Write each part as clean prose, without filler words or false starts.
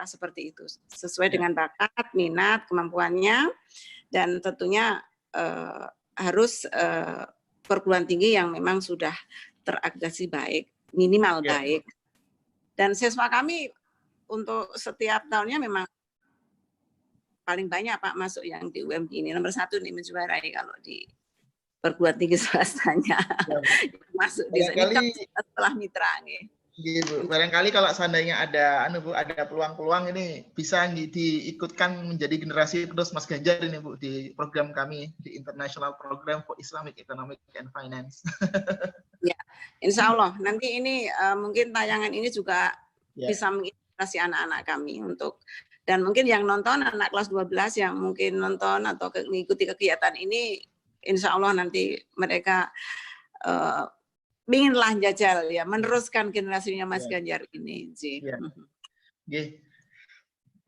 arah seperti itu sesuai Ya. dengan bakat, minat, kemampuannya, dan tentunya harus perguruan tinggi yang memang sudah terakreditasi baik, minimal Ya. baik. Dan siswa kami untuk setiap tahunnya memang paling banyak Pak masuk yang di UMD ini, nomor 1 nih menjuarai kalau di perguruan tinggi swastanya. Ya, Masuk di sini setelah mitra nih. Gitu. Barangkali kalau seandainya ada ada peluang-peluang ini bisa diikutkan menjadi generasi penerus Mas Ganjar ini Bu di program kami di International Program for Islamic Economic and Finance. Ya, insya Allah nanti ini mungkin tayangan ini juga bisa menginspirasi anak-anak kami untuk, dan mungkin yang nonton anak kelas 12 yang mungkin nonton atau mengikuti kegiatan ini, insya Allah nanti mereka inginlah jajal ya, meneruskan generasinya Mas Ganjar ini.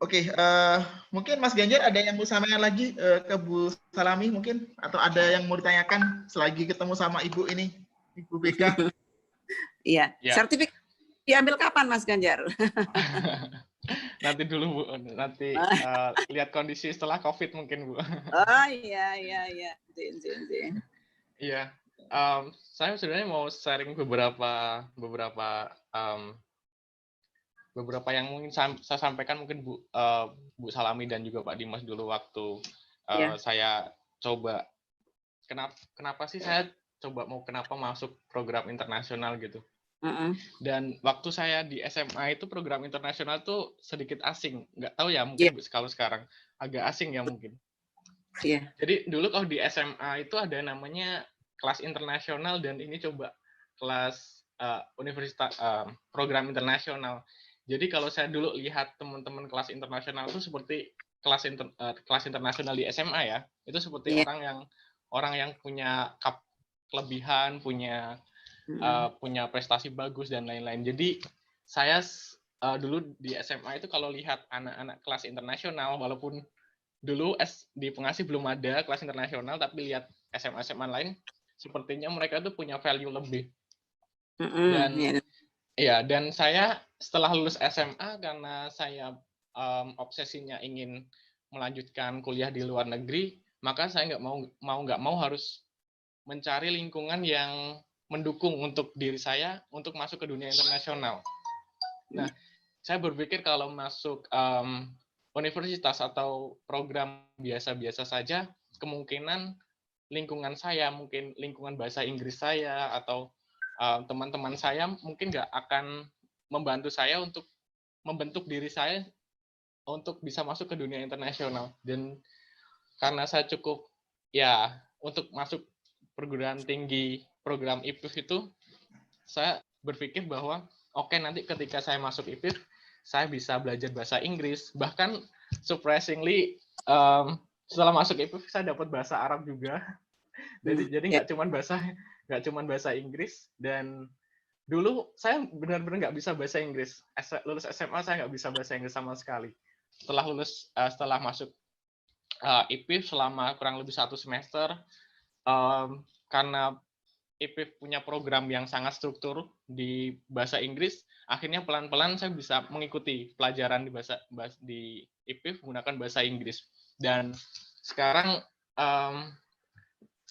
Oke, mungkin Mas Ganjar ada yang mau sampaikan lagi ke Bu Salami mungkin, atau ada yang mau ditanyakan selagi ketemu sama Ibu ini, Ibu Beka? Iya, sertifikat diambil kapan Mas Ganjar? Nanti dulu Bu, nanti lihat kondisi setelah COVID mungkin Bu. Oh iya. Iya, saya sebenarnya mau sharing beberapa yang mungkin saya sampaikan mungkin Bu Salami dan juga Pak Dimas dulu waktu saya coba kenapa sih saya kenapa masuk program internasional gitu. Dan waktu saya di SMA itu program internasional tuh sedikit asing, nggak tahu ya mungkin kalau sekarang agak asing ya mungkin. Jadi dulu kalau di SMA itu ada namanya kelas internasional dan ini coba kelas universitas program internasional. Jadi kalau saya dulu lihat teman-teman kelas internasional itu seperti kelas internasional di SMA ya, itu seperti orang yang punya kelebihan, punya prestasi bagus dan lain-lain. Jadi saya dulu di SMA itu kalau lihat anak-anak kelas internasional, walaupun dulu di Pengasih belum ada kelas internasional, tapi lihat SMA lain, sepertinya mereka tuh punya value lebih. Dan saya setelah lulus SMA karena saya obsesinya ingin melanjutkan kuliah di luar negeri, maka saya nggak mau harus mencari lingkungan yang mendukung untuk diri saya untuk masuk ke dunia internasional. Nah, saya berpikir kalau masuk universitas atau program biasa-biasa saja, kemungkinan lingkungan saya, mungkin lingkungan bahasa Inggris saya, atau teman-teman saya mungkin nggak akan membantu saya untuk membentuk diri saya untuk bisa masuk ke dunia internasional. Dan karena saya cukup, untuk masuk perguruan tinggi program IPIF itu, saya berpikir bahwa nanti ketika saya masuk IPIF, saya bisa belajar bahasa Inggris, bahkan surprisingly setelah masuk IPIF saya dapat bahasa Arab juga. Jadi nggak cuma bahasa Inggris. Dan dulu saya benar-benar nggak bisa bahasa Inggris. Lulus SMA saya nggak bisa bahasa Inggris sama sekali. Setelah masuk IPIF selama kurang lebih 1 semester, karena IPIF punya program yang sangat struktur di bahasa Inggris, akhirnya pelan-pelan saya bisa mengikuti pelajaran di IPIF menggunakan bahasa Inggris. Dan sekarang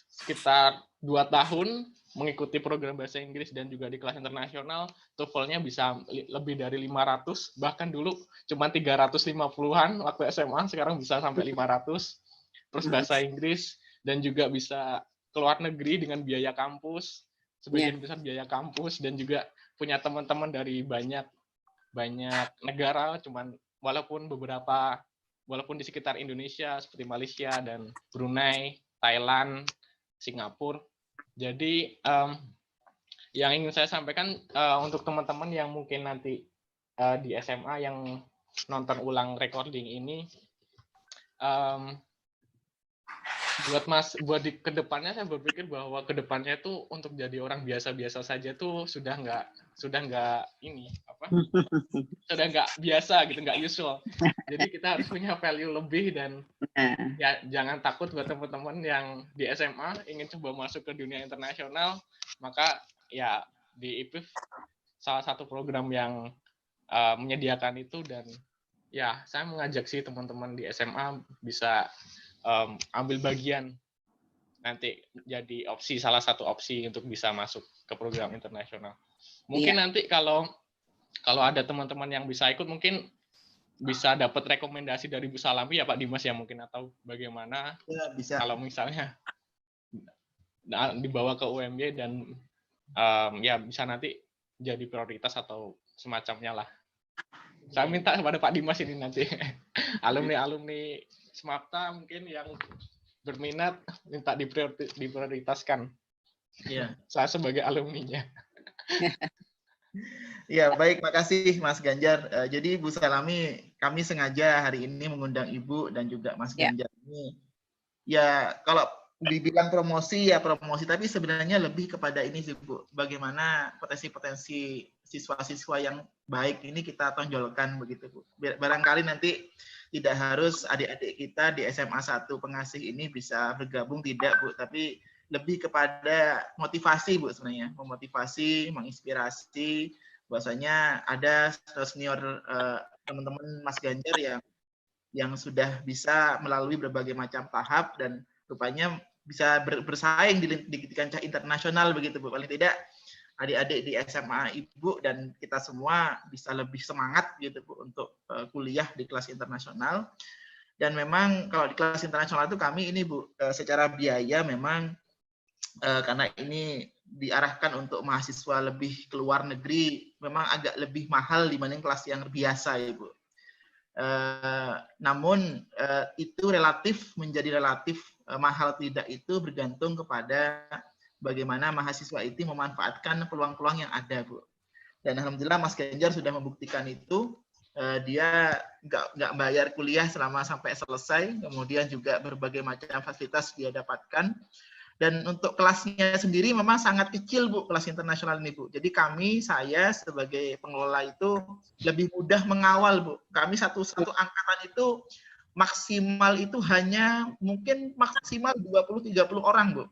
sekitar 2 tahun mengikuti program bahasa Inggris dan juga di kelas internasional, TOEFL-nya bisa lebih dari 500, bahkan dulu cuma 350-an waktu SMA, sekarang bisa sampai 500. Terus bahasa Inggris dan juga bisa keluar negeri dengan biaya kampus, sebagian besar biaya kampus, dan juga punya teman-teman dari banyak negara, walaupun di sekitar Indonesia seperti Malaysia dan Brunei, Thailand, Singapura. Jadi yang ingin saya sampaikan untuk teman-teman yang mungkin nanti di SMA yang nonton ulang recording ini, buat di kedepannya, saya berpikir bahwa kedepannya itu untuk jadi orang biasa-biasa saja tuh sudah nggak biasa gitu, nggak usual. Jadi kita harus punya value lebih, dan ya jangan takut buat teman-teman yang di SMA ingin coba masuk ke dunia internasional, maka ya di IPIF salah satu program yang menyediakan itu, dan ya saya mengajak sih teman-teman di SMA bisa ambil bagian nanti jadi salah satu opsi untuk bisa masuk ke program internasional. Mungkin nanti kalau ada teman-teman yang bisa ikut mungkin bisa dapat rekomendasi dari Bu Salami ya Pak Dimas ya mungkin, atau bagaimana Ya, bisa. kalau misalnya dibawa ke UMY dan ya bisa nanti jadi prioritas atau semacamnya lah. Saya minta kepada Pak Dimas ini nanti alumni Smapta mungkin yang berminat minta diprioritaskan. Iya. Saya sebagai alumninya. Ya, baik, makasih Mas Ganjar. Jadi Bu Salami, kami sengaja hari ini mengundang Ibu dan juga Mas Ganjar ini. Ya, kalau dibilang promosi ya promosi, tapi sebenarnya lebih kepada ini sih Bu, bagaimana potensi-potensi siswa-siswa yang baik ini kita tonjolkan begitu Bu. Barangkali nanti tidak harus adik-adik kita di SMA 1 Pengasih ini bisa bergabung, tidak Bu, tapi lebih kepada motivasi Bu sebenarnya, memotivasi, menginspirasi, bahwasanya ada senior teman-teman Mas Ganjar yang sudah bisa melalui berbagai macam tahap dan rupanya bisa bersaing di kancah internasional begitu Bu. Paling tidak adik-adik di SMA Ibu dan kita semua bisa lebih semangat gitu Bu untuk kuliah di kelas internasional. Dan memang kalau di kelas internasional itu kami ini Bu secara biaya memang karena ini diarahkan untuk mahasiswa lebih ke luar negeri memang agak lebih mahal dibanding kelas yang biasa ya Bu. Namun itu menjadi relatif mahal tidak itu bergantung kepada bagaimana mahasiswa itu memanfaatkan peluang-peluang yang ada Bu. Dan alhamdulillah Mas Ganjar sudah membuktikan itu. Dia nggak bayar kuliah selama sampai selesai, kemudian juga berbagai macam fasilitas dia dapatkan. Dan untuk kelasnya sendiri memang sangat kecil Bu, kelas internasional ini Bu. Jadi saya sebagai pengelola itu lebih mudah mengawal Bu. Kami satu angkatan itu maksimal itu hanya mungkin maksimal 20-30 orang Bu.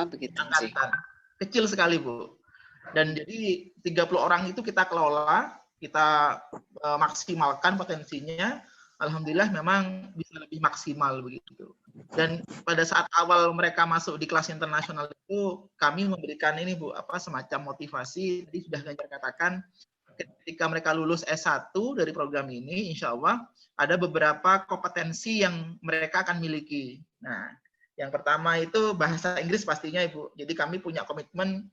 Begitu angkatan. Kecil sekali Bu. Dan jadi 30 orang itu kita kelola, kita maksimalkan potensinya. Alhamdulillah memang bisa lebih maksimal begitu. Dan pada saat awal mereka masuk di kelas internasional itu kami memberikan ini Bu semacam motivasi. Tadi sudah Ganjar katakan ketika mereka lulus S1 dari program ini insya Allah ada beberapa kompetensi yang mereka akan miliki. Nah, yang pertama itu bahasa Inggris pastinya Ibu. Jadi kami punya komitmen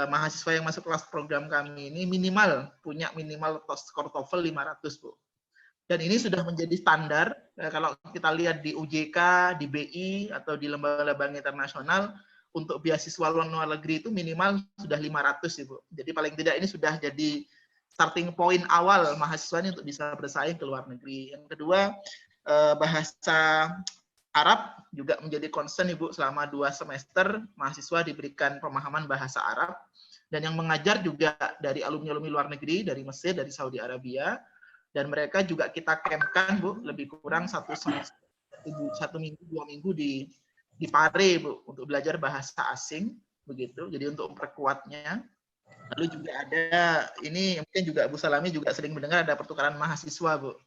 mahasiswa yang masuk kelas program kami ini punya minimal skor TOEFL 500 Bu. Dan ini sudah menjadi standar kalau kita lihat di UJK, di BI atau di lembaga-lembaga internasional untuk beasiswa luar negeri itu minimal sudah 500 Ibu. Jadi paling tidak ini sudah jadi starting point awal mahasiswa ini untuk bisa bersaing ke luar negeri. Yang kedua bahasa Arab juga menjadi concern Ibu. Selama 2 semester mahasiswa diberikan pemahaman bahasa Arab dan yang mengajar juga dari alumni-alumni luar negeri dari Mesir, dari Saudi Arabia. Dan mereka juga kita campkan Bu lebih kurang 1 minggu 2 minggu di Pare Bu untuk belajar bahasa asing begitu. Jadi untuk memperkuatnya. Lalu juga ada ini mungkin juga Bu Salami juga sering mendengar ada pertukaran mahasiswa Bu.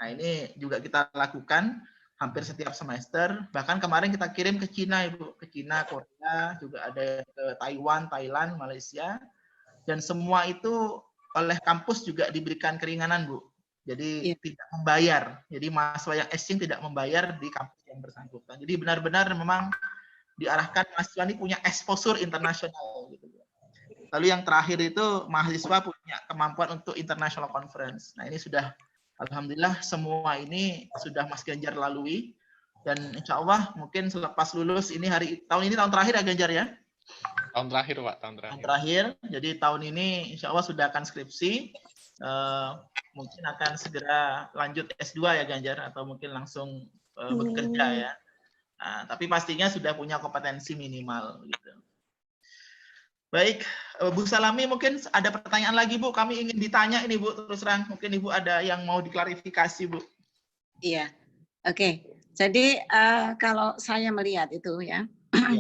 Nah ini juga kita lakukan hampir setiap semester. Bahkan kemarin kita kirim ke Cina Ibu, ke Cina, Korea, juga ada ke Taiwan, Thailand, Malaysia. Dan semua itu oleh kampus juga diberikan keringanan Bu. Jadi tidak membayar. Jadi mahasiswa yang exchange tidak membayar di kampus yang bersangkutan. Jadi benar-benar memang diarahkan mahasiswa ini punya exposure internasional gitu. Lalu yang terakhir itu mahasiswa punya kemampuan untuk international conference. Nah ini sudah alhamdulillah semua ini sudah Mas Ganjar lalui dan insya Allah mungkin selepas lulus ini tahun terakhir ya Ganjar ya? Tahun terakhir Pak, tahun terakhir. Jadi tahun ini insya Allah sudah akan skripsi, mungkin akan segera lanjut S2 ya Ganjar atau mungkin langsung bekerja ya. Nah, tapi pastinya sudah punya kompetensi minimal gitu. Baik, Bu Salami mungkin ada pertanyaan lagi Bu, kami ingin ditanya ini Bu, terus terang mungkin Ibu ada yang mau diklarifikasi Bu. Iya, oke. Jadi kalau saya melihat itu ya,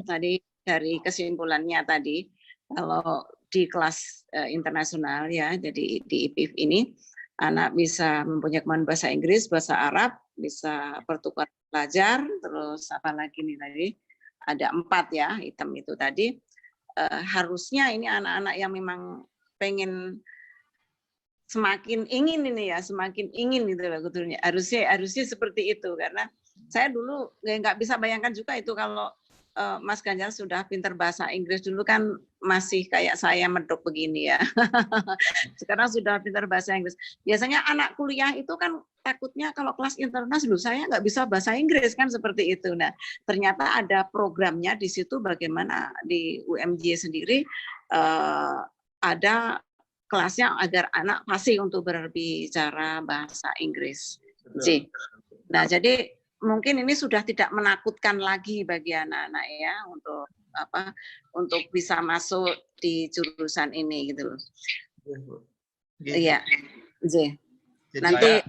tadi dari kesimpulannya tadi, kalau di kelas internasional ya, jadi di IPIF ini anak bisa mempunyai kemampuan bahasa Inggris, bahasa Arab, bisa bertukar belajar, terus apa lagi nih tadi? Ada 4 ya, item itu tadi. Harusnya ini anak-anak yang memang pengen semakin ingin ini ya, semakin ingin gitu loh betulnya. Harusnya seperti itu, karena saya dulu nggak bisa bayangkan juga itu kalau Mas Ganjar sudah pintar bahasa Inggris. Dulu kan masih kayak saya medok begini ya. Sekarang sudah pintar bahasa Inggris. Biasanya anak kuliah itu kan takutnya kalau kelas internasional dulu saya nggak bisa bahasa Inggris kan seperti itu. Nah, ternyata ada programnya di situ bagaimana di UMJ sendiri ada kelasnya agar anak fasih untuk berbicara bahasa Inggris. Nah, jadi mungkin ini sudah tidak menakutkan lagi bagi anak-anak ya untuk bisa masuk di jurusan ini gitu loh. Iya, nanti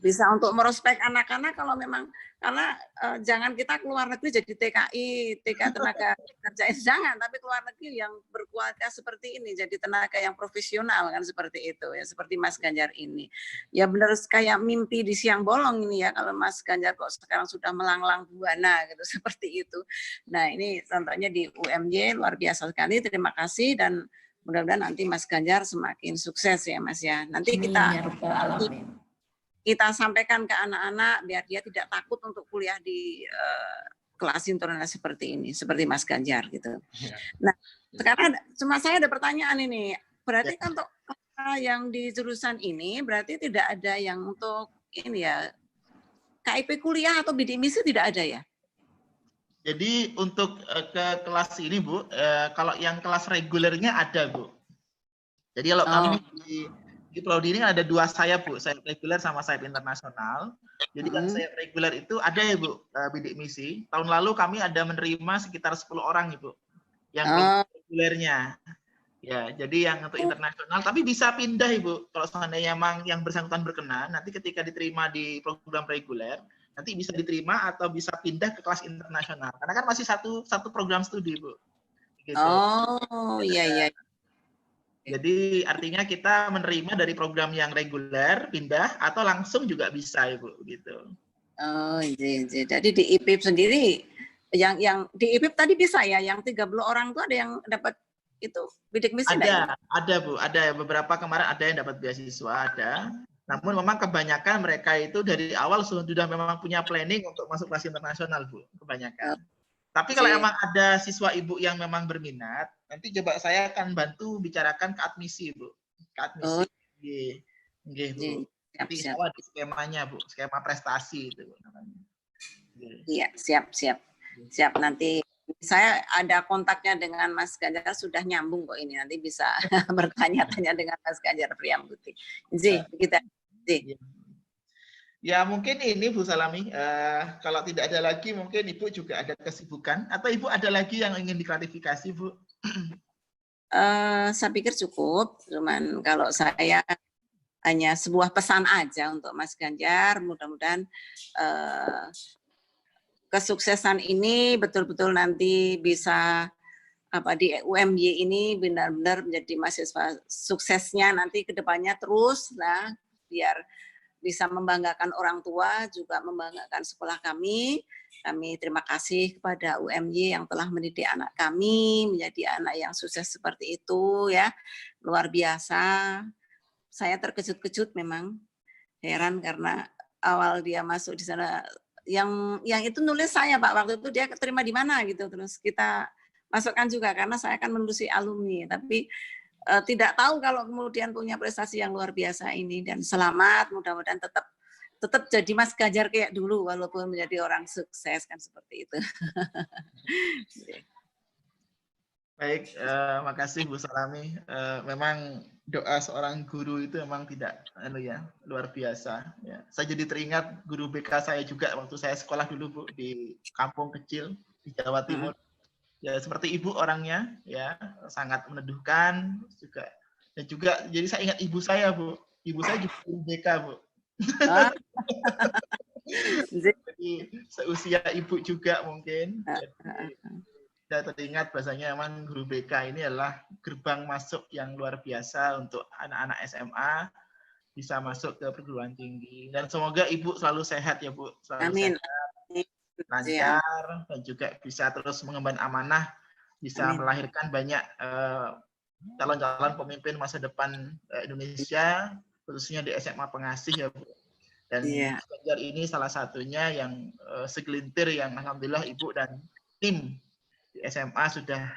bisa untuk merospek anak-anak kalau memang karena jangan kita keluar negeri jadi TKI tenaga kerja jangan, tapi keluar negeri yang berkualitas seperti ini jadi tenaga yang profesional kan seperti itu ya, seperti Mas Ganjar ini ya benar kayak mimpi di siang bolong ini ya kalau Mas Ganjar kok sekarang sudah melanglang buana gitu seperti itu. Nah ini contohnya di UMJ luar biasa sekali, terima kasih dan mudah-mudahan nanti Mas Ganjar semakin sukses ya Mas ya. Nanti kita sampaikan ke anak-anak biar dia tidak takut untuk kuliah di kelas internasional seperti ini, seperti Mas Ganjar gitu. Nah, sekarang saya ada pertanyaan ini. Berarti kan untuk yang di jurusan ini berarti tidak ada yang untuk ini ya KIP kuliah atau bidik misi tidak ada ya? Jadi untuk ke kelas ini Bu, kalau yang kelas regulernya ada Bu. Jadi kalau kami di Prodi ini ada 2 sayap Bu, sayap reguler sama sayap internasional. Jadi yang sayap reguler itu ada ya Bu, bidik misi. Tahun lalu kami ada menerima sekitar 10 orang Ibu, yang regulernya. Ya, jadi yang untuk internasional, tapi bisa pindah Ibu. Kalau seandainya memang yang bersangkutan berkenan, nanti ketika diterima di program reguler, nanti bisa diterima atau bisa pindah ke kelas internasional. Karena kan masih satu program studi Bu. Gitu. Oh, iya. Jadi artinya kita menerima dari program yang reguler pindah atau langsung juga bisa Ibu gitu. Oh, iya. Jadi di IPIP sendiri yang di IPIP tadi bisa ya, yang 30 orang itu ada yang dapat itu bidik misi ada Bu, ada beberapa kemarin ada yang dapat beasiswa ada. Namun memang kebanyakan mereka itu dari awal sudah memang punya planning untuk masuk kelas internasional Bu, kebanyakan. Tapi kalau emang ada siswa Ibu yang memang berminat, nanti coba saya akan bantu bicarakan ke admisi Bu. Ke admisi. Nggih, Bu. Nanti insya Allah di skemanya Bu, skema prestasi itu namanya. Iya, siap nanti saya ada kontaknya dengan Mas Ganjar sudah nyambung kok ini nanti bisa bertanya-tanya dengan Mas Ganjar Priambuti. Kita. Ya mungkin ini Bu Salami, kalau tidak ada lagi mungkin Ibu juga ada kesibukan atau Ibu ada lagi yang ingin diklarifikasi Bu? Saya pikir cukup, cuman kalau saya hanya sebuah pesan aja untuk Mas Ganjar, mudah-mudahan kesuksesan ini betul-betul nanti bisa di UMY ini benar-benar menjadi mahasiswa suksesnya nanti ke depannya terus lah biar bisa membanggakan orang tua, juga membanggakan sekolah kami. Kami terima kasih kepada UMY yang telah mendidik anak kami menjadi anak yang sukses seperti itu ya. Luar biasa. Saya terkejut-kejut memang. Heran karena awal dia masuk di sana yang itu nulis saya Pak, waktu itu dia terima di mana gitu. Terus kita masukkan juga karena saya kan menulis alumni, tapi tidak tahu kalau kemudian punya prestasi yang luar biasa ini dan selamat, mudah-mudahan tetap jadi Mas Ganjar kayak dulu walaupun menjadi orang sukses kan seperti itu. Baik, makasih Bu Salami. Memang doa seorang guru itu memang tidak luar biasa. Ya. Saya jadi teringat guru BK saya juga waktu saya sekolah dulu Bu di kampung kecil di Jawa Timur. Ya seperti Ibu orangnya ya sangat meneduhkan juga dan juga jadi saya ingat ibu saya Bu, ibu saya juga guru BK Bu. Jadi seusia Ibu juga mungkin. Jadi, saya teringat bahasanya memang guru BK ini adalah gerbang masuk yang luar biasa untuk anak-anak SMA bisa masuk ke perguruan tinggi. Dan semoga Ibu selalu sehat ya Bu, selalu Amin. sehat, lancar, dan juga bisa terus mengemban amanah, bisa melahirkan banyak calon-calon pemimpin masa depan Indonesia, khususnya di SMA Pengasih ya Bu. Dan Mas Ganjar ini salah satunya yang segelintir yang alhamdulillah Ibu dan tim di SMA sudah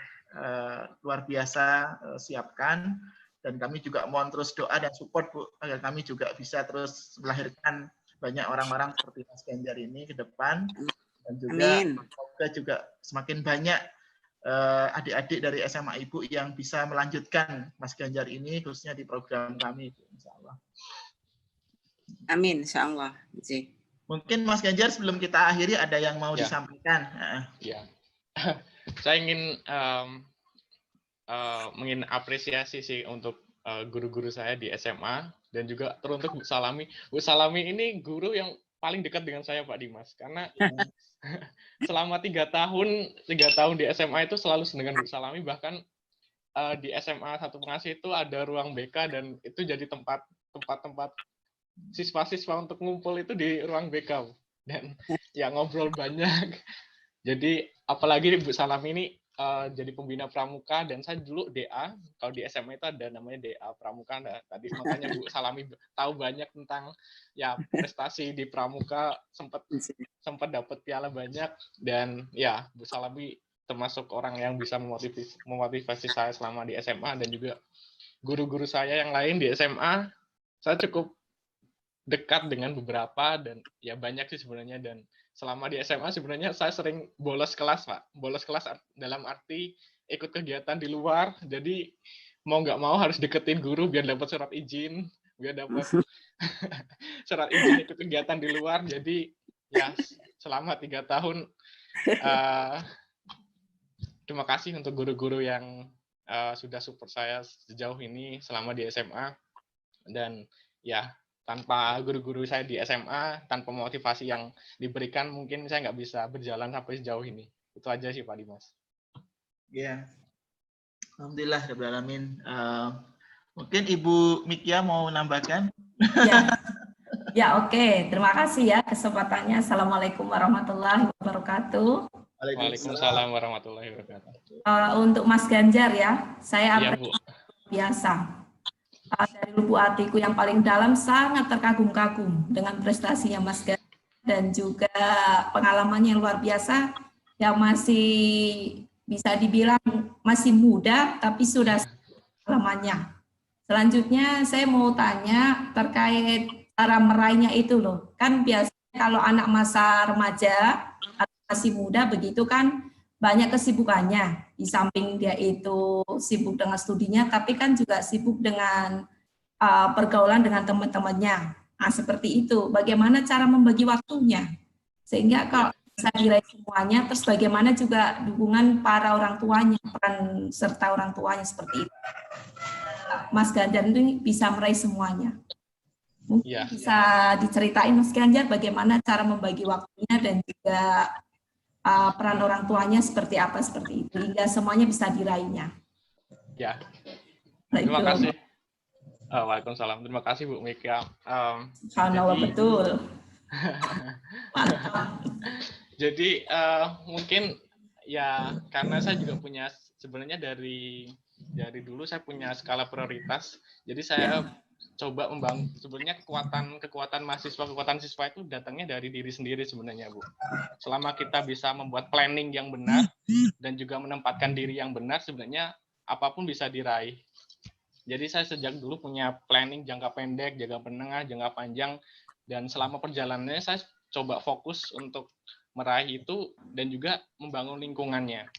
luar biasa siapkan, dan kami juga mohon terus doa dan support Bu agar kami juga bisa terus melahirkan banyak orang-orang seperti Mas Ganjar ini ke depan, dan juga semoga juga semakin banyak adik-adik dari SMA Ibu yang bisa melanjutkan Mas Ganjar ini khususnya di program kami, insya Allah. Amin, insya Allah. Mungkin Mas Ganjar sebelum kita akhiri ada yang mau disampaikan. Ya, saya ingin apresiasi sih untuk guru-guru saya di SMA, dan juga teruntuk Bu Salami. Bu Salami ini guru yang paling dekat dengan saya Pak Dimas, karena selama 3 tahun di SMA itu selalu dengan Bu Salami, bahkan di SMA 1 Pengasih itu ada ruang BK, dan itu jadi tempat siswa-siswa untuk ngumpul itu di ruang BK, dan ya ngobrol banyak. Jadi apalagi Bu Salami ini jadi pembina pramuka, dan saya dulu DA. Kalau di SMA itu ada namanya DA pramuka. Nah, tadi makanya Bu Salami tahu banyak tentang ya prestasi di pramuka, sempat dapat piala banyak, dan ya Bu Salami termasuk orang yang bisa memotivasi saya selama di SMA, dan juga guru-guru saya yang lain di SMA. Saya cukup dekat dengan beberapa, dan ya banyak sih sebenarnya. Dan selama di SMA sebenarnya saya sering bolos kelas Pak. Bolos kelas dalam arti ikut kegiatan di luar, jadi mau nggak mau harus deketin guru biar dapat surat izin, surat izin ikut kegiatan di luar. Jadi ya selama 3 tahun terima kasih untuk guru-guru yang sudah support saya sejauh ini selama di SMA. Dan ya tanpa guru-guru saya di SMA, tanpa motivasi yang diberikan, mungkin saya nggak bisa berjalan sampai sejauh ini. Itu aja sih Pak Dimas. Ya, alhamdulillah rabbil alamin. Mungkin Ibu Mikia mau menambahkan? Ya, oke. Terima kasih ya kesempatannya. Assalamualaikum warahmatullahi wabarakatuh. Waalaikumsalam warahmatullahi wabarakatuh. Untuk Mas Ganjar ya, saya biasa. Dari lubuk hatiku yang paling dalam sangat terkagum-kagum dengan prestasinya Mas Ganjar, dan juga pengalamannya yang luar biasa, yang masih bisa dibilang masih muda tapi sudah pengalamannya. Selanjutnya saya mau tanya terkait cara meraihnya itu loh. Kan biasanya kalau anak masa remaja atau masih muda begitu kan banyak kesibukannya. Di samping dia itu sibuk dengan studinya, tapi kan juga sibuk dengan pergaulan dengan teman-temannya. Nah, seperti itu. Bagaimana cara membagi waktunya? Sehingga kalau bisa diraih semuanya, terus bagaimana juga dukungan para orang tuanya, peran serta orang tuanya seperti itu. Mas Ganjar itu bisa meraih semuanya. Mungkin bisa diceritain Mas Ganjar bagaimana cara membagi waktunya, dan juga peran orang tuanya seperti apa, seperti itu, hingga semuanya bisa diraihnya. Ya, terima kasih. Waalaikumsalam. Terima kasih Bu Mika. Subhanallah, betul. Jadi mungkin ya karena saya juga punya, sebenarnya dari dulu saya punya skala prioritas. Jadi saya coba membangun, sebenarnya kekuatan mahasiswa, kekuatan siswa itu datangnya dari diri sendiri sebenarnya Bu. Selama kita bisa membuat planning yang benar dan juga menempatkan diri yang benar, sebenarnya apapun bisa diraih. Jadi saya sejak dulu punya planning jangka pendek, jangka menengah, jangka panjang, dan selama perjalanannya saya coba fokus untuk meraih itu, dan juga membangun lingkungannya.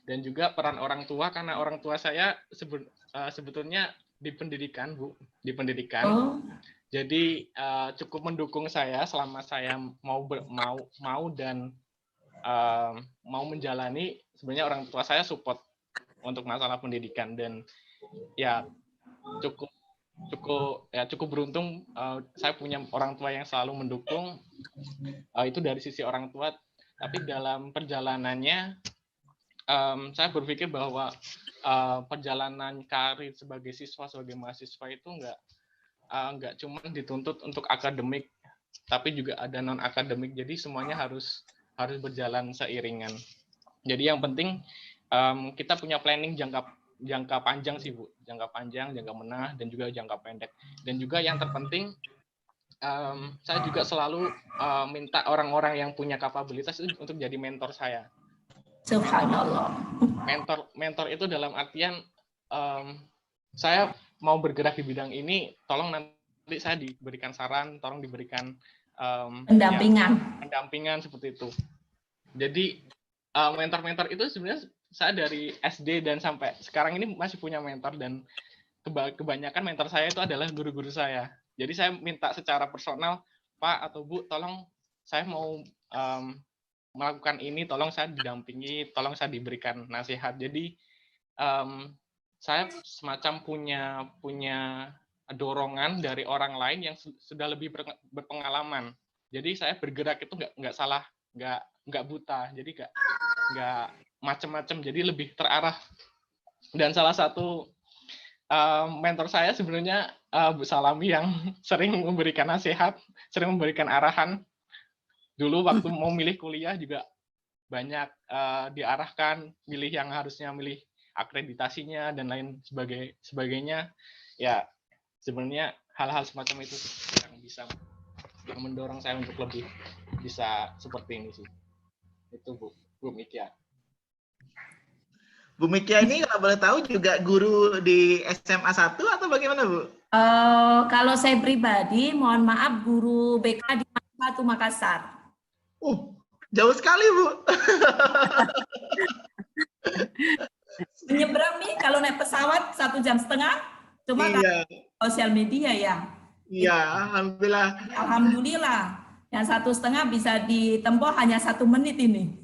Dan juga peran orang tua, karena orang tua saya sebetulnya di pendidikan Bu, di pendidikan. Jadi cukup mendukung saya selama saya mau dan mau menjalani. Sebenarnya orang tua saya support untuk masalah pendidikan, dan ya cukup beruntung saya punya orang tua yang selalu mendukung. Itu dari sisi orang tua. Tapi dalam perjalanannya saya berpikir bahwa perjalanan karir sebagai siswa, sebagai mahasiswa itu nggak cuma dituntut untuk akademik, tapi juga ada non akademik. Jadi semuanya harus berjalan seiringan. Jadi yang penting kita punya planning jangka panjang sih Bu, jangka panjang, jangka menengah, dan juga jangka pendek. Dan juga yang terpenting saya juga selalu minta orang-orang yang punya kapabilitas untuk jadi mentor saya. Subhanallah. Mentor itu dalam artian saya mau bergerak di bidang ini, tolong nanti saya diberikan saran, tolong diberikan pendampingan seperti itu. Jadi mentor-mentor itu sebenarnya saya dari SD dan sampai sekarang ini masih punya mentor, dan kebanyakan mentor saya itu adalah guru-guru saya. Jadi saya minta secara personal, Pak atau Bu, tolong saya mau melakukan ini, tolong saya didampingi, tolong saya diberikan nasihat. Jadi saya semacam punya dorongan dari orang lain yang sudah lebih berpengalaman. Jadi saya bergerak itu nggak salah, nggak buta, jadi nggak macam-macam, jadi lebih terarah. Dan salah satu mentor saya sebenarnya Bu Salami yang sering memberikan nasihat, sering memberikan arahan. Dulu waktu mau milih kuliah juga banyak diarahkan, milih yang harusnya milih akreditasinya dan lain sebagainya. Ya sebenarnya hal-hal semacam itu yang bisa mendorong saya untuk lebih bisa seperti ini sih. Itu Bu Mikia. Bu Mikia ini kalau boleh tahu juga guru di SMA 1 atau bagaimana Bu? Kalau saya pribadi, mohon maaf, guru BK di Makassar. Jauh sekali Bu. Menyeberang nih kalau naik pesawat 1,5 jam, cuma iya. Sosial media ya. Iya, alhamdulillah. Alhamdulillah, yang 1,5 bisa ditempuh hanya 1 menit ini.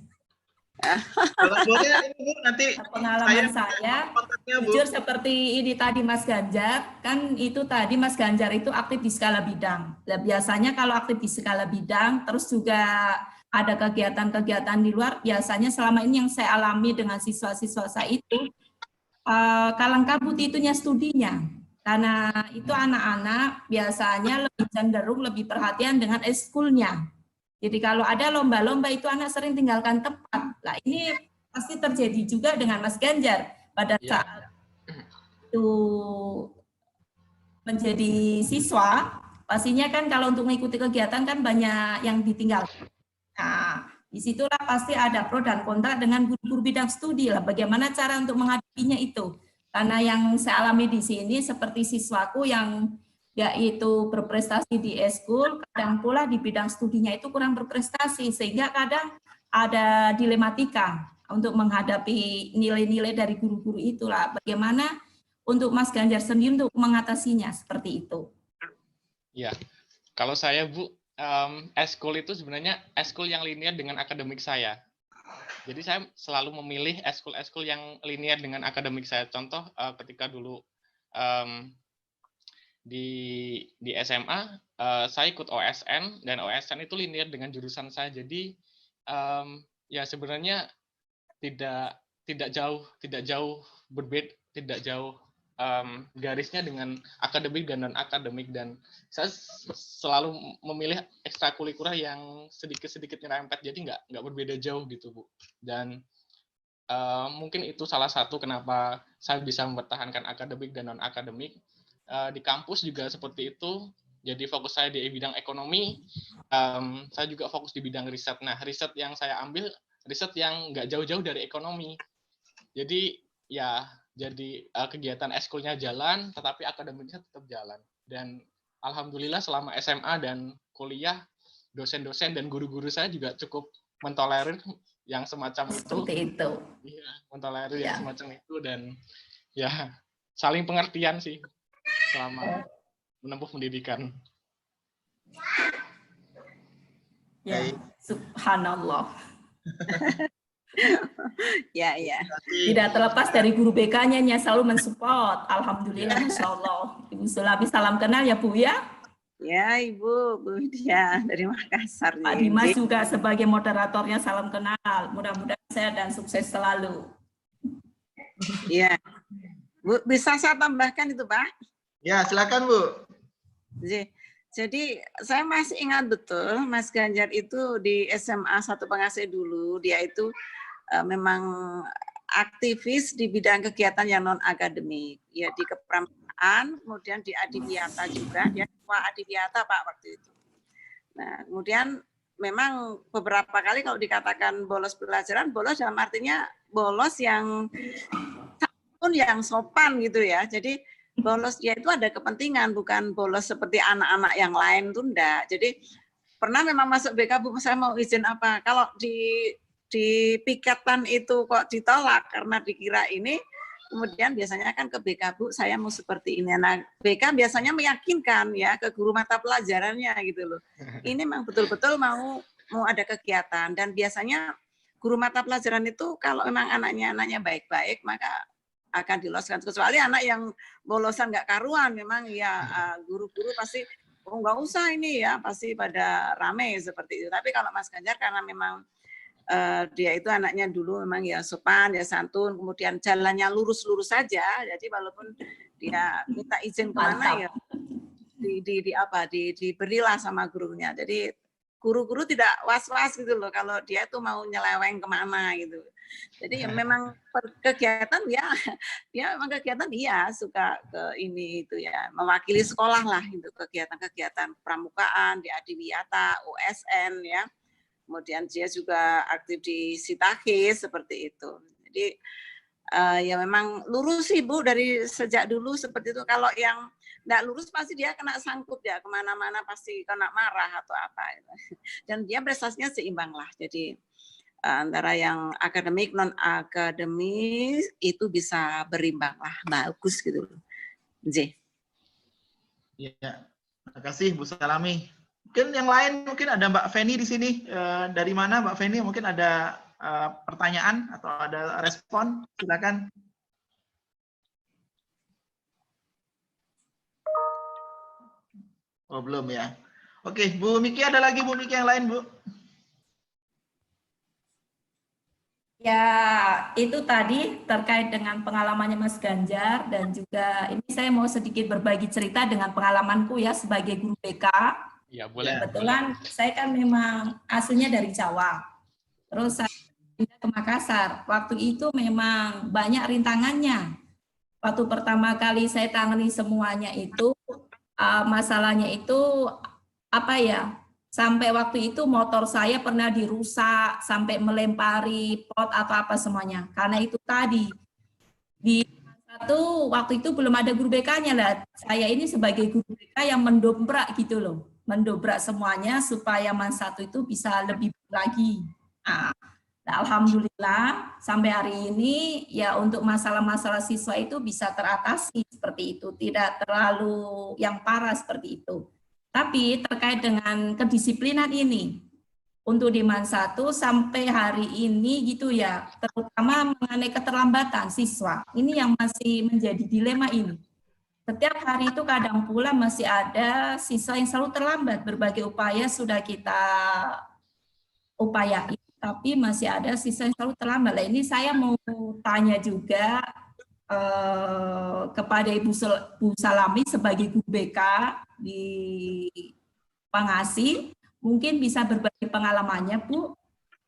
Kalau boleh ini Bu, nanti pengalaman saya jujur seperti ini tadi Mas Ganjar, kan itu tadi Mas Ganjar itu aktif di skala bidang. Nah, biasanya kalau aktif di skala bidang, terus juga ada kegiatan-kegiatan di luar, biasanya selama ini yang saya alami dengan siswa-siswa saya itu, kalang kabut itunya studinya. Karena itu anak-anak biasanya lebih cenderung lebih perhatian dengan ekskulnya. Jadi kalau ada lomba-lomba itu anak sering tinggalkan tempat. Nah ini pasti terjadi juga dengan Mas Ganjar pada saat itu menjadi siswa. Pastinya kan kalau untuk mengikuti kegiatan kan banyak yang ditinggalkan. Nah, disitulah pasti ada pro dan kontra dengan guru-guru bidang studi lah. Bagaimana cara untuk menghadapinya itu? Karena yang saya alami di sini seperti siswaku yang yaitu berprestasi di eskul, kadang pula di bidang studinya itu kurang berprestasi, sehingga kadang ada dilematika untuk menghadapi nilai-nilai dari guru-guru itulah. Bagaimana untuk Mas Ganjar sendiri untuk mengatasinya seperti itu? Ya, kalau saya Bu, eskul itu sebenarnya eskul yang linear dengan akademik saya. Jadi saya selalu memilih eskul-eskul yang linear dengan akademik saya. Contoh ketika dulu di SMA saya ikut OSN, dan OSN itu linear dengan jurusan saya. Jadi ya sebenarnya tidak jauh berbeda, tidak jauh garisnya dengan akademik dan non akademik, dan saya selalu memilih ekstrakurikuler yang sedikit nyerempet, jadi nggak berbeda jauh gitu Bu. Dan mungkin itu salah satu kenapa saya bisa mempertahankan akademik dan non akademik. Di kampus juga seperti itu. Jadi fokus saya di bidang ekonomi, saya juga fokus di bidang riset. Nah riset yang saya ambil riset yang nggak jauh-jauh dari ekonomi. Jadi ya jadi kegiatan eskulnya jalan, tetapi akademiknya tetap jalan. Dan alhamdulillah selama SMA dan kuliah, dosen-dosen dan guru-guru saya juga cukup mentolerir yang semacam itu. Seperti itu. Iya, mentolerir yang semacam itu, dan ya saling pengertian sih selama menempuh pendidikan. Ya, subhanallah. Ya. Tidak terlepas dari guru BK-nya selalu mensupport. Alhamdulillah, Masya Allah. Ibu Sulami salam kenal ya Bu ya. Ya Ibu, Bu Dia dari Makassar. Pak Dimas juga sebagai moderatornya salam kenal. Mudah-mudahan sehat dan sukses selalu. Ya, Bu bisa saya tambahkan itu Pak? Ya silakan Bu. Jadi saya masih ingat betul Mas Ganjar itu di SMA 1 Pengasih dulu, dia itu memang aktivis di bidang kegiatan yang non akademik, ya di kepramukaan, kemudian di Adiwiyata juga, dia ketua Adiwiyata Pak waktu itu. Nah kemudian memang beberapa kali kalau dikatakan bolos pelajaran, bolos dalam artinya bolos yang sopan gitu ya. Jadi bolos dia itu ada kepentingan, bukan bolos seperti anak-anak yang lain tuh enggak. Jadi pernah memang masuk BK, Bu, saya mau izin apa? Kalau di piketan itu kok ditolak karena dikira ini, kemudian biasanya kan ke BK, Bu, saya mau seperti ini. Nah, BK biasanya meyakinkan ya ke guru mata pelajarannya gitu loh. Ini memang betul-betul mau ada kegiatan, dan biasanya guru mata pelajaran itu kalau memang anaknya baik-baik maka akan diloloskan, kecuali anak yang bolosan nggak karuan, memang ya guru-guru pasti nggak usah ini ya, pasti pada rame seperti itu. Tapi kalau Mas Ganjar karena memang dia itu anaknya dulu memang ya sopan, ya santun, kemudian jalannya lurus-lurus saja, jadi walaupun dia minta izin kemana ya diberilah sama gurunya. Jadi guru-guru tidak was-was gitu loh kalau dia itu mau nyeleweng kemana gitu. Jadi ya memang kegiatan dia memang kegiatan dia suka ke ini itu ya, mewakili sekolah lah itu, kegiatan-kegiatan pramukaan di Adiwiyata, OSN ya. Kemudian dia juga aktif di Sitahis seperti itu. Jadi ya memang lurus sih Bu dari sejak dulu seperti itu. Kalau yang nggak lurus pasti dia kena sangkut ya, kemana-mana pasti kena marah atau apa. Dan dia prestasinya seimbang lah. Jadi antara yang akademik non akademik itu bisa berimbang lah, bagus gitu loh. Ya, terima kasih Bu Salami. Mungkin yang lain, mungkin ada Mbak Feni di sini. Dari mana Mbak Feni? Mungkin ada pertanyaan atau ada respon? Silakan. Oh belum ya. Oke, Bu Miki, ada lagi Bu Miki yang lain Bu? Ya, itu tadi terkait dengan pengalamannya Mas Ganjar, dan juga ini saya mau sedikit berbagi cerita dengan pengalamanku ya sebagai guru BK. Ya, boleh. Kebetulan saya kan memang aslinya dari Jawa. Terus saya pindah ke Makassar. Waktu itu memang banyak rintangannya. Waktu pertama kali saya tangani semuanya itu, masalahnya itu apa ya? Sampai waktu itu motor saya pernah dirusak, sampai melempari pot atau apa semuanya. Karena itu tadi, di waktu itu belum ada guru BK-nya lah. Saya ini sebagai guru BK yang mendobrak gitu loh. Mendobrak semuanya supaya Man 1 itu bisa lebih lagi. Nah, alhamdulillah sampai hari ini ya untuk masalah-masalah siswa itu bisa teratasi seperti itu. Tidak terlalu yang parah seperti itu. Tapi terkait dengan kedisiplinan ini, untuk di Man 1 sampai hari ini gitu ya, terutama mengenai keterlambatan siswa, ini yang masih menjadi dilema ini. Setiap hari itu kadang pula masih ada siswa yang selalu terlambat, berbagai upaya sudah kita upayain, tapi masih ada siswa yang selalu terlambat. Nah, ini saya mau tanya juga kepada Ibu Salami sebagai guru BK di Pengasih, mungkin bisa berbagi pengalamannya Bu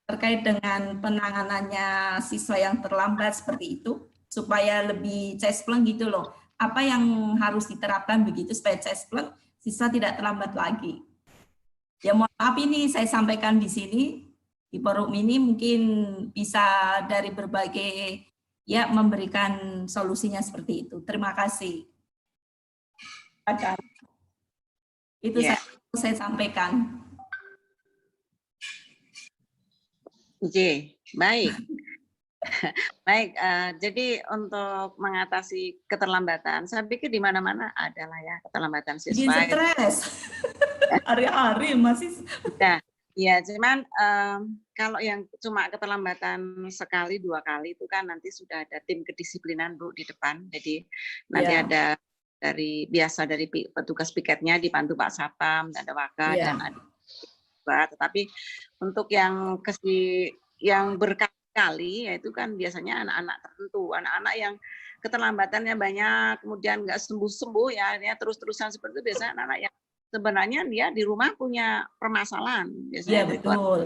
terkait dengan penanganannya siswa yang terlambat seperti itu supaya lebih cespleng gitu loh. Apa yang harus diterapkan begitu supaya cespleng, siswa tidak terlambat lagi. Ya mohon maaf ini saya sampaikan di sini di forum ini, mungkin bisa dari berbagai ya memberikan solusinya seperti itu. Terima kasih. Itu ya. Saya sampaikan. Oke, baik. Baik, jadi untuk mengatasi keterlambatan, saya pikir di mana-mana adalah ya keterlambatan siswa. Bikin stres. Hari-hari masih. Ya, cuman kalau yang cuma keterlambatan sekali, 2 kali itu kan nanti sudah ada tim kedisiplinan Bu di depan. Jadi nanti ada dari petugas piketnya dibantu Pak Satpam, ada Waka dan ada. Tetapi untuk yang berkali-kali kali, yaitu kan biasanya anak-anak tertentu, anak-anak yang keterlambatannya banyak, kemudian nggak sembuh-sembuh ya terus-terusan seperti itu, biasanya anak-anak yang sebenarnya dia di rumah punya permasalahan, biasanya Iya, betul.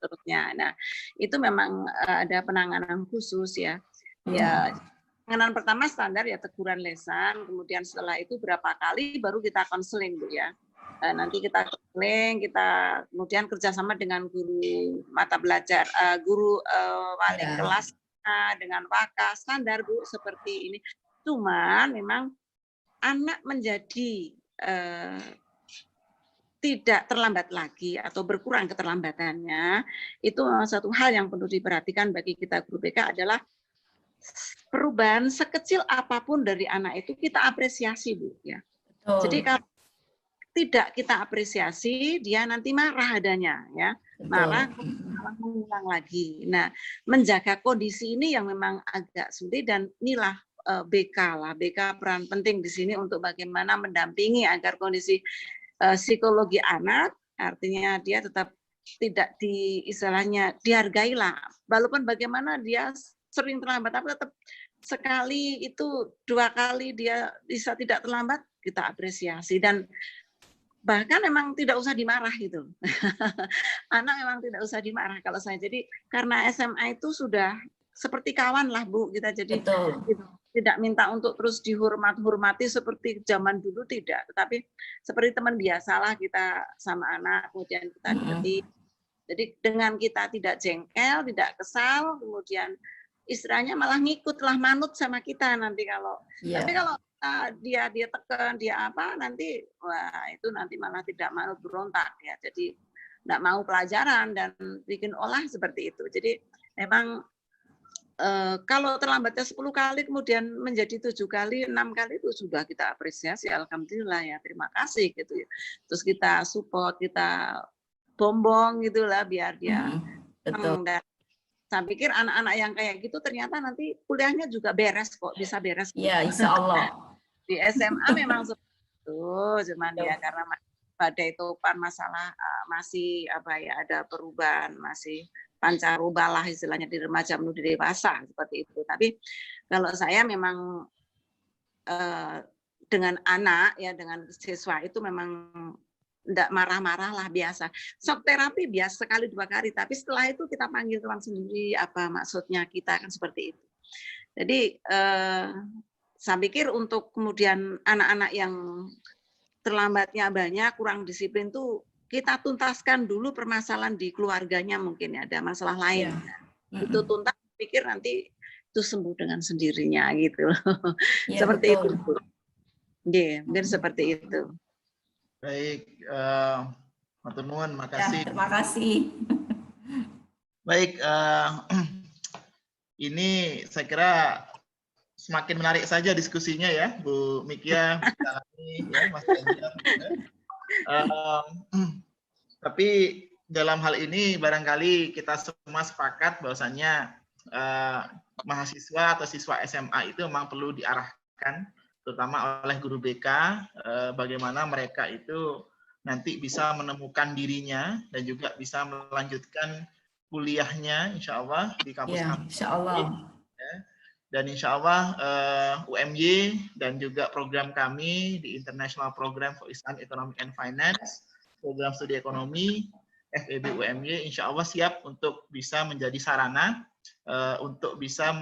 terusnya. Nah, itu memang ada penanganan khusus ya. Ya. Ya, penanganan pertama standar ya teguran lesan, kemudian setelah itu berapa kali baru kita konseling Bu ya. Nanti kita konseling, kita kemudian kerjasama dengan guru mata belajar, guru wali kelas dengan waka standar Bu seperti ini. Cuman memang anak menjadi tidak terlambat lagi atau berkurang keterlambatannya, itu satu hal yang perlu diperhatikan bagi kita guru BK adalah perubahan sekecil apapun dari anak itu kita apresiasi Bu ya. Betul. Jadi kalau tidak kita apresiasi, dia nanti marah adanya ya. Betul. Marah mengulang lagi. Nah, menjaga kondisi ini yang memang agak sulit, dan inilah BK peran penting di sini untuk bagaimana mendampingi agar kondisi psikologi anak, artinya dia tetap tidak istilahnya dihargai lah. Walaupun bagaimana dia sering terlambat, tapi tetap sekali itu 2 kali dia bisa tidak terlambat, kita apresiasi. Dan bahkan memang tidak usah dimarah gitu. Anak memang tidak usah dimarah kalau saya. Jadi karena SMA itu sudah seperti kawan lah Bu, kita jadi gitu. Tidak minta untuk terus dihormati seperti zaman dulu, tidak, tetapi seperti teman biasalah kita sama anak, kemudian kita dekati. Jadi dengan kita tidak jengkel, tidak kesal, kemudian istilahnya malah ngikut lah, manut sama kita nanti kalau. Tapi kalau dia tekan, dia apa, nanti wah itu nanti malah tidak manut, berontak ya. Jadi tidak mau pelajaran dan bikin olah seperti itu. Jadi memang kalau terlambatnya 10 kali kemudian menjadi 7 kali, 6 kali itu sudah kita apresiasi, alhamdulillah ya, terima kasih gitu ya. Terus kita support, kita bombong gitulah biar dia betul. Dan saya pikir anak-anak yang kayak gitu ternyata nanti kuliahnya juga beres kok, bisa beres. Ya, insya Allah. Di SMA memang seperti itu, cuman ya karena badai topan masalah masih apa ya, ada perubahan, masih pancaroba lah istilahnya di remaja menuju dewasa seperti itu. Tapi kalau saya memang dengan anak ya, dengan siswa itu memang tidak marah-marah lah, biasa. Shock terapi biasa sekali 2 kali, tapi setelah itu kita panggil teman sendiri apa maksudnya kita, kan seperti itu. Jadi saya pikir untuk kemudian anak-anak yang terlambatnya banyak, kurang disiplin tuh kita tuntaskan dulu permasalahan di keluarganya, mungkin ada masalah lain. Itu tuntas, pikir nanti itu sembuh dengan sendirinya gitu. Seperti itu. Mungkin seperti itu. Baik, matur nuwun, makasih. Ya, terima kasih. Baik, ini saya kira semakin menarik saja diskusinya ya, Bu Mikia, ya, Mas Ganjar. Tapi dalam hal ini barangkali kita semua sepakat bahwasannya mahasiswa atau siswa SMA itu memang perlu diarahkan, terutama oleh guru BK, bagaimana mereka itu nanti bisa menemukan dirinya dan juga bisa melanjutkan kuliahnya, insya Allah di kampus-kampus. Insya Allah. Dan insya Allah UMY dan juga program kami di International Program for Islamic Economic and Finance, program studi ekonomi FEB UMY, insya Allah siap untuk bisa menjadi sarana untuk bisa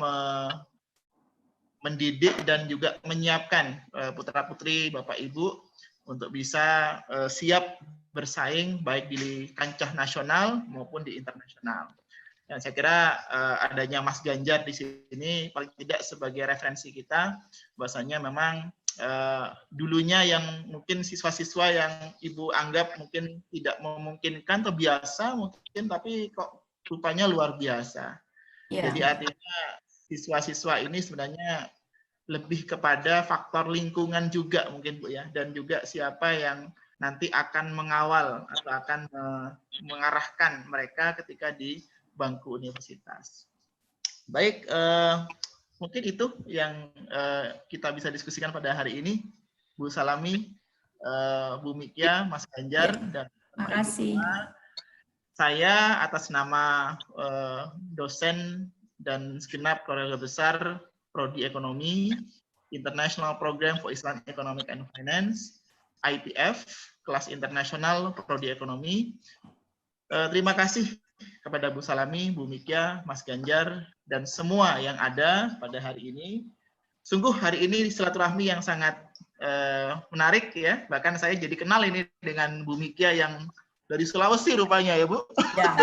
mendidik dan juga menyiapkan putra-putri Bapak Ibu untuk bisa siap bersaing baik di kancah nasional maupun di internasional. Dan saya kira adanya Mas Ganjar di sini paling tidak sebagai referensi kita, bahwasanya memang dulunya yang mungkin siswa-siswa yang Ibu anggap mungkin tidak memungkinkan atau biasa mungkin, tapi kok rupanya luar biasa. Jadi artinya siswa-siswa ini sebenarnya lebih kepada faktor lingkungan juga mungkin Bu ya, dan juga siapa yang nanti akan mengawal atau akan mengarahkan mereka ketika di bangku universitas. Baik, mungkin itu yang kita bisa diskusikan pada hari ini. Bu Salami, Bu Mikia, Mas Ganjar, dan terima kasih. Saya atas nama dosen dan segenap keluarga besar Prodi Ekonomi, International Program for Islamic Economic and Finance, IPF, kelas internasional Prodi Ekonomi. Terima kasih kepada Bu Salami, Bu Mikia, Mas Ganjar, dan semua yang ada pada hari ini. Sungguh hari ini silaturahmi yang sangat menarik ya. Bahkan saya jadi kenal ini dengan Bu Mikia yang dari Sulawesi rupanya ya Bu. Ya.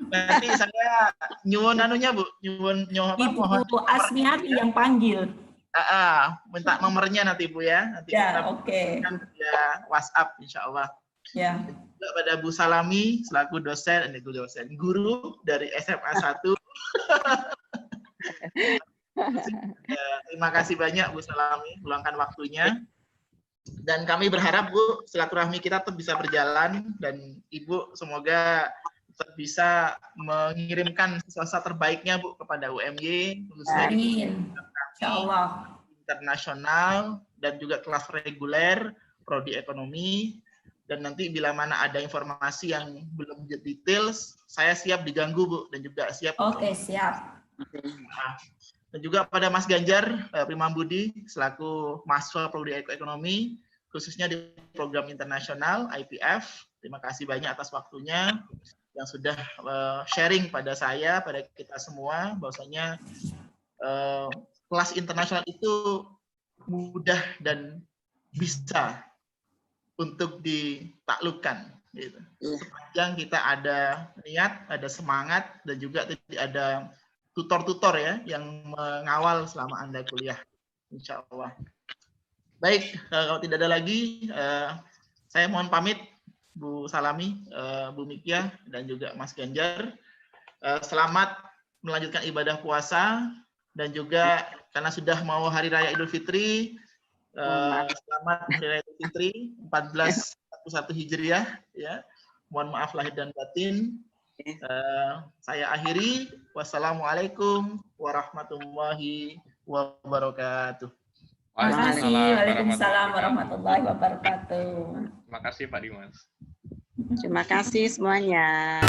Nanti saya nyuwun anunya Bu, nyuwun Ibu Asmiati yang panggil. Minta nomornya nanti Bu ya. Nanti ya, oke. Ya, WhatsApp insya Allah. Ya. Juga pada Bu Salami selaku guru dari SMA 1. Ya, terima kasih banyak Bu Salami meluangkan waktunya. Dan kami berharap Bu silaturahmi kita tetap bisa berjalan dan Ibu semoga tetap bisa mengirimkan sesuatu terbaiknya Bu kepada UMY khususnya di Insyaallah internasional dan juga kelas reguler Prodi Ekonomi. Dan nanti bila mana ada informasi yang belum detail, saya siap diganggu Bu dan juga siap. Oke, siap. Nah, dan juga pada Mas Ganjar Primambudi selaku mahasiswa Prodi Ekonomi khususnya di program internasional IPF. Terima kasih banyak atas waktunya yang sudah sharing pada saya, pada kita semua bahwasanya kelas internasional itu mudah dan bisa untuk ditaklukkan. Gitu. Sepanjang kita ada niat, ada semangat, dan juga ada tutor-tutor ya yang mengawal selama Anda kuliah, insya Allah. Baik, kalau tidak ada lagi, saya mohon pamit Bu Salami, Bu Mikia, dan juga Mas Ganjar. Selamat melanjutkan ibadah puasa, dan juga karena sudah mau Hari Raya Idul Fitri, selamat Hari Raya Idul Fitri 1441 Hijriah. Ya. Mohon maaf lahir dan batin. Saya akhiri. Wassalamualaikum warahmatullahi wabarakatuh. Waalaikumsalam warahmatullahi wabarakatuh. Terima kasih Pak Dimas. Terima kasih semuanya.